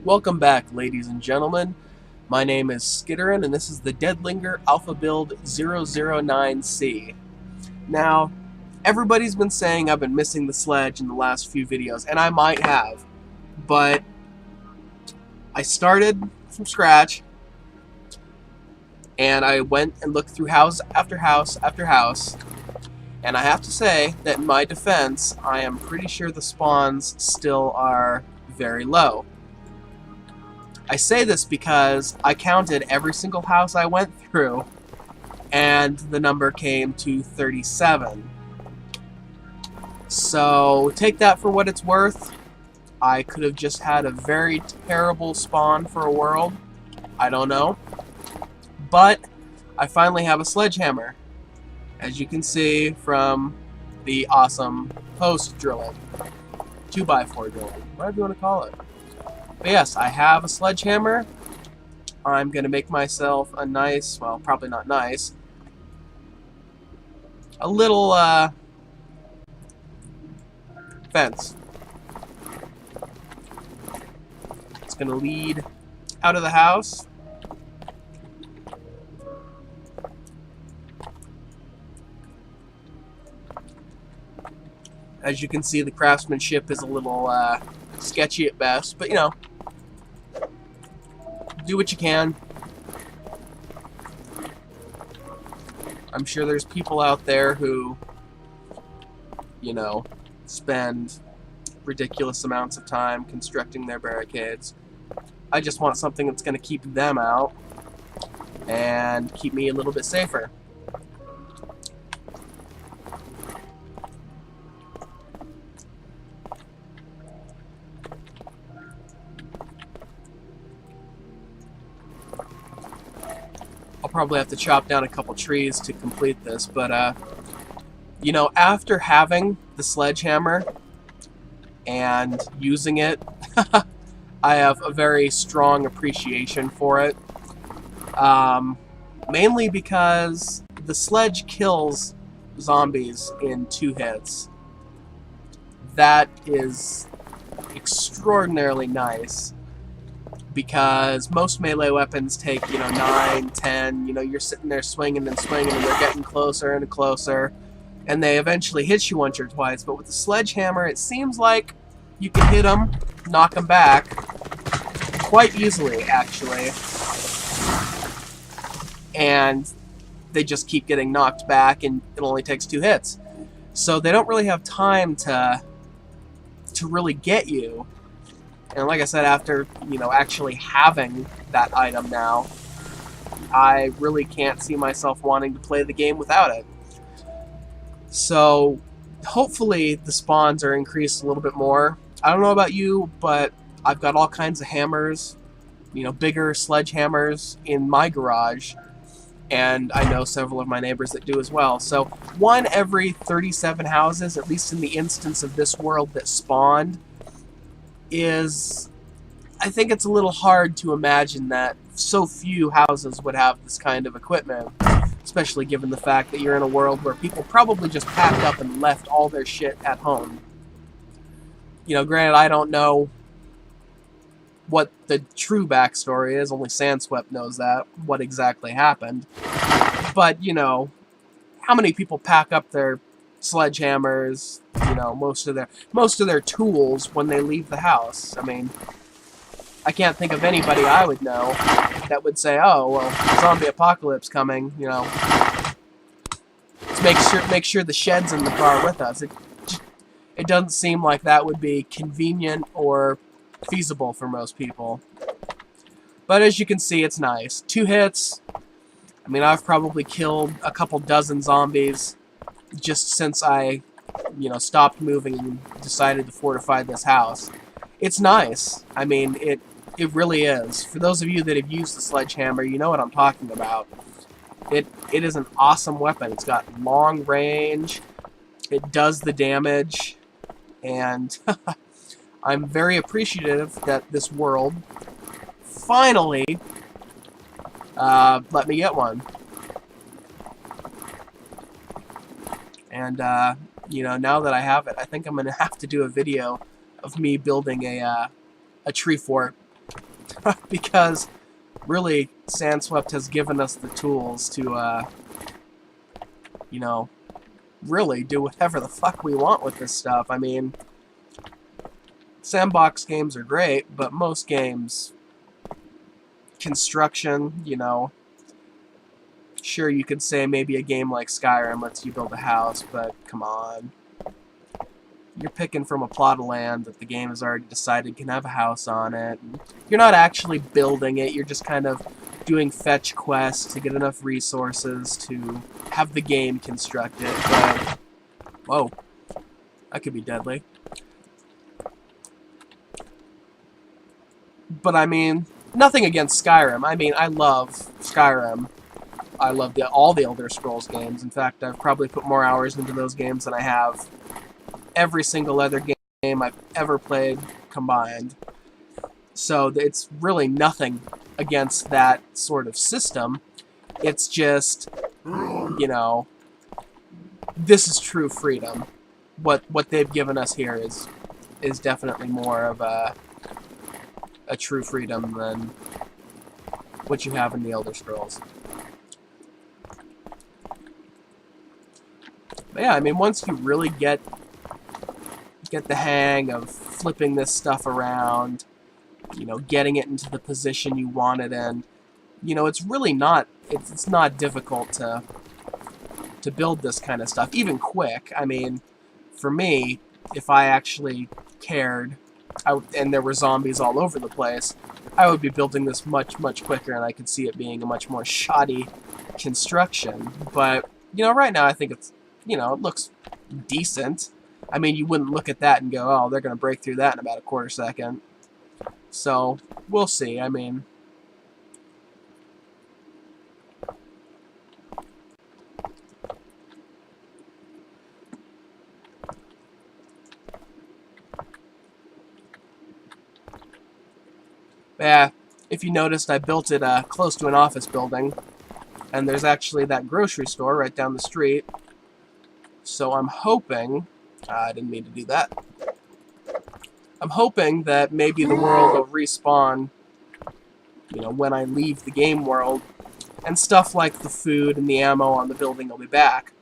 Welcome back, ladies and gentlemen. My name is Skitterin, and this is the Dead Linger Alpha Build 009C. Now, everybody's been saying I've been missing the sledge in the last few videos, and I might have, but I started from scratch, and I went and looked through house after house after house, and I have to say that in my defense, I am pretty sure the spawns still are very low. I say this because I counted every single house I went through, and the number came to 37. So take that for what it's worth. I could have just had a very terrible spawn for a world. I don't know. But I finally have a sledgehammer, as you can see from the awesome post drilling. 2x4 drilling, whatever you want to call it. But yes, I have a sledgehammer. I'm going to make myself a nice, well, probably not nice, a little fence. It's going to lead out of the house. As you can see, the craftsmanship is a little sketchy at best, but you know, do what you can. I'm sure there's people out there who, you know, spend ridiculous amounts of time constructing their barricades. I just want something that's going to keep them out and keep me a little bit safer. I'll probably have to chop down a couple trees to complete this, but you know, after having the sledgehammer and using it, I have a very strong appreciation for it. Mainly because the sledge kills zombies in 2 hits. That is extraordinarily nice, because most melee weapons take, you know, 9, 10, you know, you're sitting there swinging and swinging and they're getting closer and closer, and they eventually hit you once or twice. But with the sledgehammer, it seems like you can hit them, knock them back quite easily, actually, and they just keep getting knocked back, and it only takes 2 hits. So they don't really have time to really get you. And like I said, after, you know, actually having that item now, I really can't see myself wanting to play the game without it. So hopefully the spawns are increased a little bit more. I don't know about you, but I've got all kinds of hammers, you know, bigger sledgehammers in my garage, and I know several of my neighbors that do as well. So 1 every 37 houses, at least in the instance of this world that spawned, is, I think it's a little hard to imagine that so few houses would have this kind of equipment, especially given the fact that you're in a world where people probably just packed up and left all their shit at home. You know, granted, I don't know what the true backstory is, only Sandswept knows that, what exactly happened. But, you know, how many people pack up their sledgehammers, you know, most of their tools when they leave the house? I mean, I can't think of anybody I would know that would say, "Oh, well, zombie apocalypse coming, you know, let's make sure the shed's in the car with us." It doesn't seem like that would be convenient or feasible for most people. But as you can see, it's nice. 2 hits. I mean, I've probably killed a couple dozen zombies just since I, you know, stopped moving and decided to fortify this house. It's nice. I mean, it really is. For those of you that have used the sledgehammer, you know what I'm talking about. It is an awesome weapon. It's got long range. It does the damage. And I'm very appreciative that this world finally let me get one. And, you know, now that I have it, I think I'm going to have to do a video of me building a tree fort because really, Sandswept has given us the tools to, you know, really do whatever the fuck we want with this stuff. I mean, sandbox games are great, but most games, construction, you know, sure, you could say maybe a game like Skyrim lets you build a house, but come on. You're picking from a plot of land that the game has already decided can have a house on it. You're not actually building it, you're just kind of doing fetch quests to get enough resources to have the game constructed. But, whoa, that could be deadly. But I mean, nothing against Skyrim. I mean, I love Skyrim. I love all the Elder Scrolls games. In fact, I've probably put more hours into those games than I have every single other game I've ever played combined. So it's really nothing against that sort of system. It's just, you know, this is true freedom. What they've given us here is definitely more of a true freedom than what you have in the Elder Scrolls. But yeah, I mean, once you really get the hang of flipping this stuff around, you know, getting it into the position you want it in, you know, it's really not, it's not difficult to build this kind of stuff, even quick. I mean, for me, if I actually cared, and there were zombies all over the place, I would be building this much, much quicker, and I could see it being a much more shoddy construction. But, you know, right now I think it's, you know, it looks decent. I mean, you wouldn't look at that and go, oh, they're going to break through that in about a quarter second. So, we'll see. I mean, yeah, if you noticed, I built it close to an office building, and there's actually that grocery store right down the street. So I'm hoping, I didn't mean to do that. I'm hoping that maybe the world will respawn, you know, when I leave the game world, and stuff like the food and the ammo on the building will be back.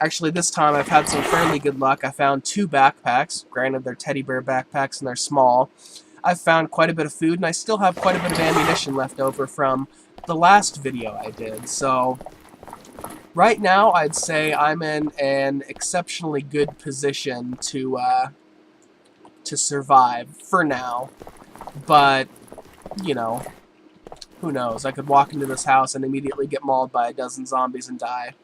Actually, this time I've had some fairly good luck. I found 2 backpacks. Granted, they're teddy bear backpacks and they're small. I've found quite a bit of food, and I still have quite a bit of ammunition left over from the last video I did. So, right now, I'd say I'm in an exceptionally good position to survive, for now. But, you know, who knows? I could walk into this house and immediately get mauled by a dozen zombies and die.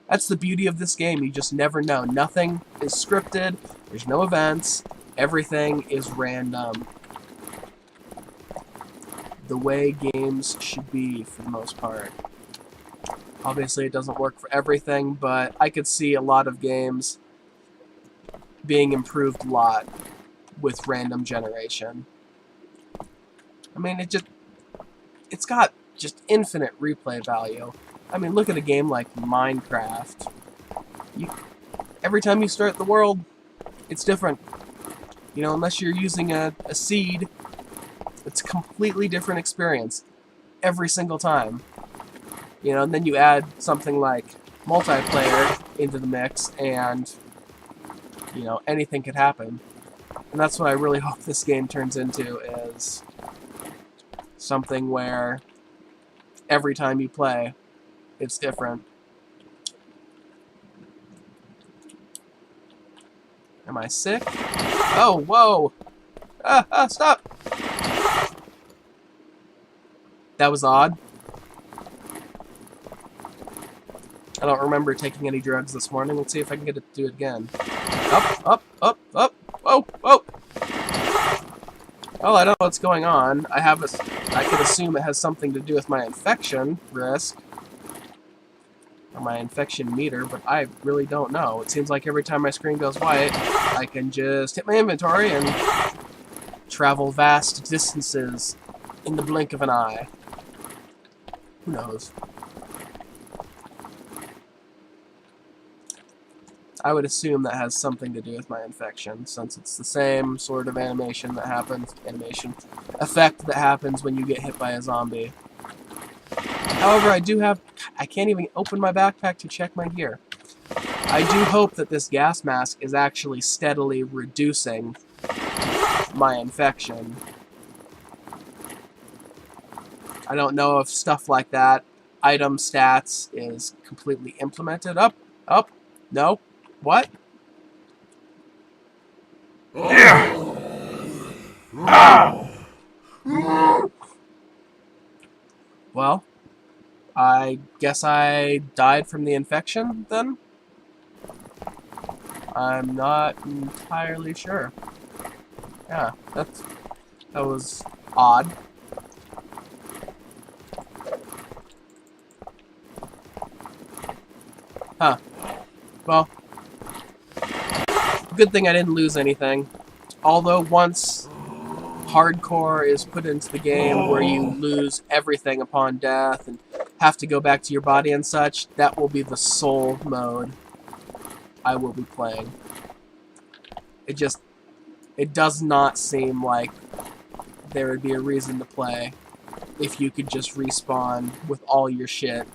That's the beauty of this game, you just never know. Nothing is scripted, there's no events, everything is random. The way games should be, for the most part. Obviously, it doesn't work for everything, but I could see a lot of games being improved a lot with random generation. I mean, it's got just infinite replay value. I mean, look at a game like Minecraft. Every time you start the world, it's different. You know, unless you're using a seed, it's a completely different experience every single time. You know, and then you add something like multiplayer into the mix, and, you know, anything could happen. And that's what I really hope this game turns into, is something where every time you play, it's different. Am I sick? Oh, whoa! Stop! That was odd. I don't remember taking any drugs this morning. Let's see if I can get it to do it again. Up, up, up, up! Whoa, whoa! Well, I don't know what's going on. I could assume it has something to do with my infection risk. Or my infection meter, but I really don't know. It seems like every time my screen goes white, I can just hit my inventory and travel vast distances in the blink of an eye. Who knows? I would assume that has something to do with my infection, since it's the same sort of effect that happens when you get hit by a zombie. However, I can't even open my backpack to check my gear. I do hope that this gas mask is actually steadily reducing my infection. I don't know if stuff like that, item stats, is completely implemented. Up, no, what? Well, I guess I died from the infection, then? I'm not entirely sure. Yeah, that was odd. Huh. Well, good thing I didn't lose anything. Although once hardcore is put into the game where you lose everything upon death and have to go back to your body and such, that will be the sole mode I will be playing. It does not seem like there would be a reason to play if you could just respawn with all your shit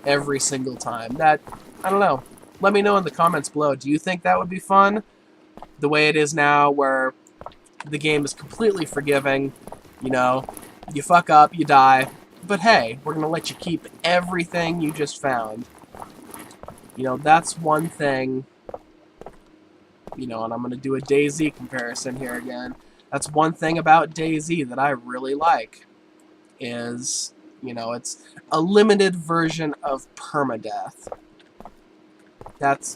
every single time. I don't know. Let me know in the comments below. Do you think that would be fun? The way it is now, where the game is completely forgiving, you know, you fuck up, you die, but hey, we're gonna let you keep everything you just found. You know, that's one thing, you know, and I'm gonna do a DayZ comparison here again. That's one thing about DayZ that I really like, is, you know, it's a limited version of permadeath.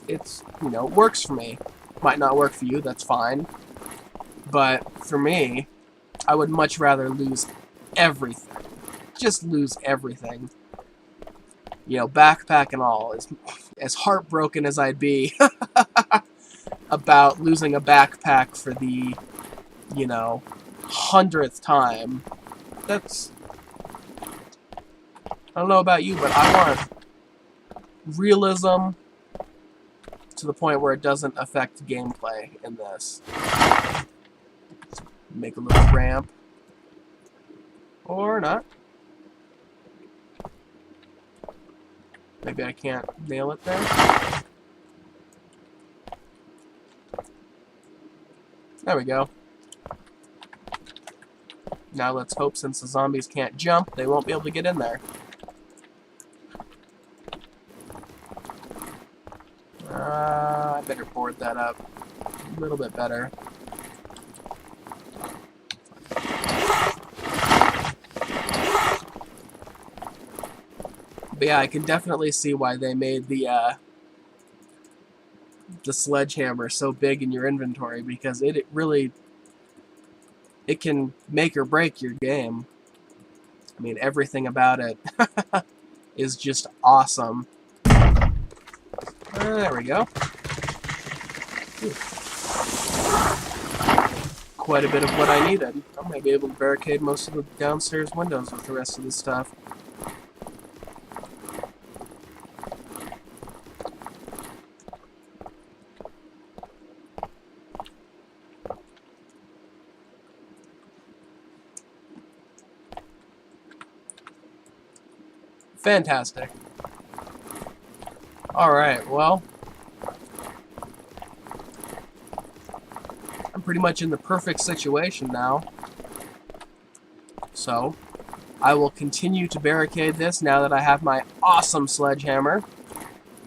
It's, you know, works for me. Might not work for you, that's fine. But for me, I would much rather lose everything. Just lose everything. You know, backpack and all. As heartbroken as I'd be about losing a backpack for the, you know, 100th time. That's... I don't know about you, but I want realism to the point where it doesn't affect gameplay in this. Make a little ramp. Or not. Maybe I can't nail it there. There we go. Now let's hope, since the zombies can't jump, they won't be able to get in there. I better board that up a little bit better. But yeah, I can definitely see why they made the sledgehammer so big in your inventory, because it really, it can make or break your game. I mean, everything about it is just awesome. There we go. Quite a bit of what I needed. I might be able to barricade most of the downstairs windows with the rest of this stuff. Fantastic. Alright, well, I'm pretty much in the perfect situation now. So, I will continue to barricade this now that I have my awesome sledgehammer.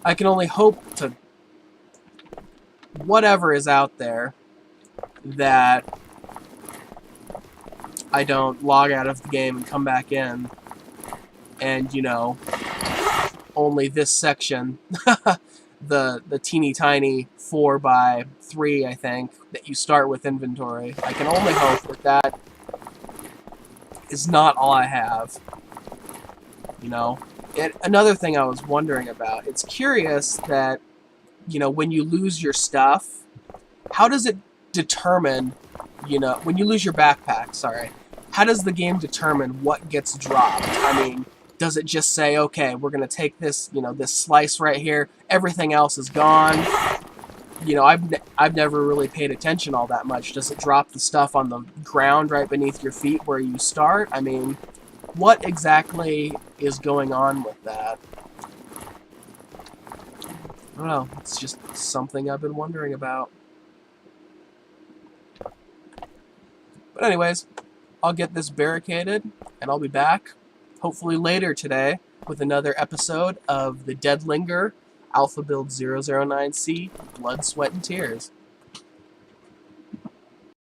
I can only hope to, whatever is out there, that I don't log out of the game and come back in. And, you know, only this section, the teeny tiny 4x3, I think, that you start with inventory. I can only hope that that is not all I have. You know? Another thing I was wondering about, it's curious that, you know, when you lose your stuff, how does it determine, you know, when you lose your backpack, sorry, how does the game determine what gets dropped? I mean, does it just say, okay, we're going to take this, you know, this slice right here, everything else is gone? you know, I've never really paid attention all that much. Does it drop the stuff on the ground right beneath your feet where you start? I mean, what exactly is going on with that? I don't know. It's just something I've been wondering about. But anyways, I'll get this barricaded, and I'll be back, hopefully later today, with another episode of the Dead Linger Alpha Build 009C Blood, Sweat, and Tears.